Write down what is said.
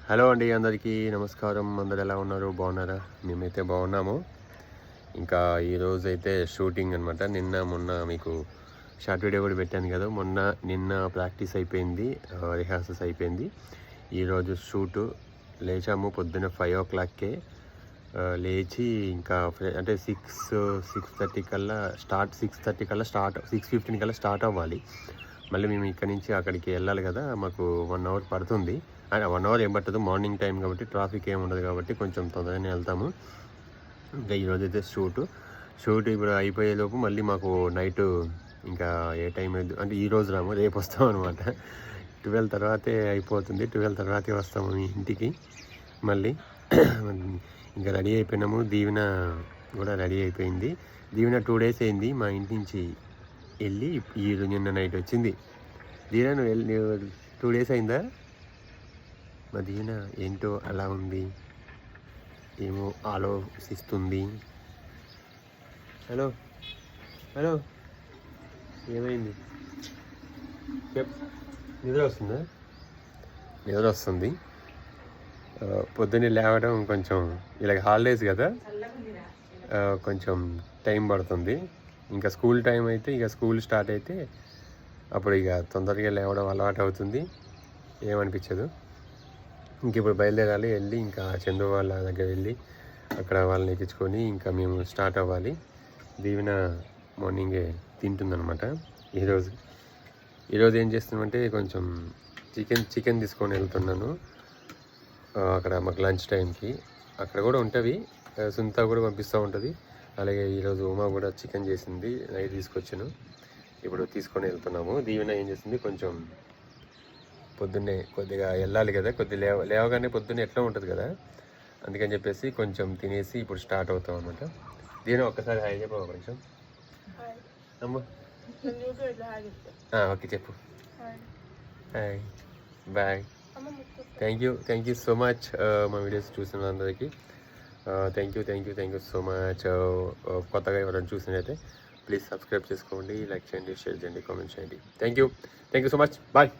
Hello అండి, అందరికీ నమస్కారం. అందరు ఎలా ఉన్నారు? బాగున్నారా? మేమైతే బాగున్నాము. ఇంకా ఈరోజు అయితే షూటింగ్ అనమాట. నిన్న మొన్న మీకు షార్ట్ వీడియో కూడా పెట్టాను కదా. నిన్న ప్రాక్టీస్ అయిపోయింది, రిహార్సల్స్ అయిపోయింది. ఈరోజు షూటు. లేచాము పొద్దున్న 5 o'clockకే. లేచి ఇంకా అంటే 6:30 కల్లా స్టార్ట్, 6:15 కల్లా స్టార్ట్ అవ్వాలి. మళ్ళీ మేము ఇక్కడి నుంచి అక్కడికి వెళ్ళాలి కదా. మాకు 1 hour పడుతుంది. 1 hour ఏం పట్టదు, మార్నింగ్ టైం కాబట్టి ట్రాఫిక్ ఏమి ఉండదు కాబట్టి కొంచెం తొందరగానే వెళ్తాము. ఇంకా ఈరోజు అయితే షూట్ ఇప్పుడు అయిపోయేలోపు మళ్ళీ మాకు నైట్ ఇంకా ఏ టైం అంటే ఈరోజు రాము, రేపు వస్తాం అనమాట. 12 తర్వాతే అయిపోతుంది. 12 తర్వాతే వస్తాము మీ ఇంటికి మళ్ళీ. ఇంకా రెడీ అయిపోయినాము. దీవెన కూడా రెడీ అయిపోయింది. దీవెన 2 days అయింది మా ఇంటి నుంచి వెళ్ళి. నిన్న నైట్ వచ్చింది. దీవెన నువ్వు 2 days అయిందా? మా దీవెన ఏంటో అలా ఉంది, ఏమో ఆలోచిస్తుంది. హలో హలో, ఏమైంది నిద్ర వస్తుందా? నిద్ర వస్తుంది. పొద్దున్నే లేవడం కొంచెం ఇలాగ హాలిడేస్ కదా, కొంచెం టైం పడుతుంది. ఇంకా స్కూల్ టైం అయితే, ఇక స్కూల్ స్టార్ట్ అయితే అప్పుడు ఇక తొందరగా లేవడం అలవాటు అవుతుంది, ఏమనిపించదు. ఇంక ఇప్పుడు బయలుదేరాలి, వెళ్ళి ఇంకా చందు వాళ్ళ దగ్గర వెళ్ళి అక్కడ వాళ్ళని ఎక్కించుకొని ఇంకా మేము స్టార్ట్ అవ్వాలి. దీవెన మార్నింగే తింటుందన్నమాట. ఈరోజు ఏం చేస్తున్నామంటే కొంచెం చికెన్ తీసుకొని వెళ్తున్నాను అక్కడ మాకు లంచ్ టైంకి. అక్కడ కూడా ఉంటుంది, సునీత కూడా పంపిస్తూ ఉంటుంది. అలాగే ఈరోజు ఉమా కూడా చికెన్ చేసింది, నైట్ తీసుకొచ్చాను. ఇప్పుడు తీసుకొని వెళ్తున్నాము. దీవెన ఏం చేసింది, కొంచెం పొద్దున్నే కొద్దిగా వెళ్ళాలి కదా, లేవగానే పొద్దున్నే ఎట్లా ఉంటుంది కదా, అందుకని చెప్పేసి కొంచెం తినేసి ఇప్పుడు స్టార్ట్ అవుతాం అనమాట. దీని ఒక్కసారి హాయ్ చెప్పు కొంచెం. అమ్మ ఓకే చెప్పు. Hi, bye. Thank you so much మా వీడియోస్ చూసిన అందరికీ. Thank you so much. కొత్తగా ఎవరైనా చూసినట్టయితే ప్లీజ్ సబ్స్క్రైబ్ చేసుకోండి, లైక్ చేయండి, షేర్ చేయండి, కామెంట్ చేయండి. Thank you so much. Bye.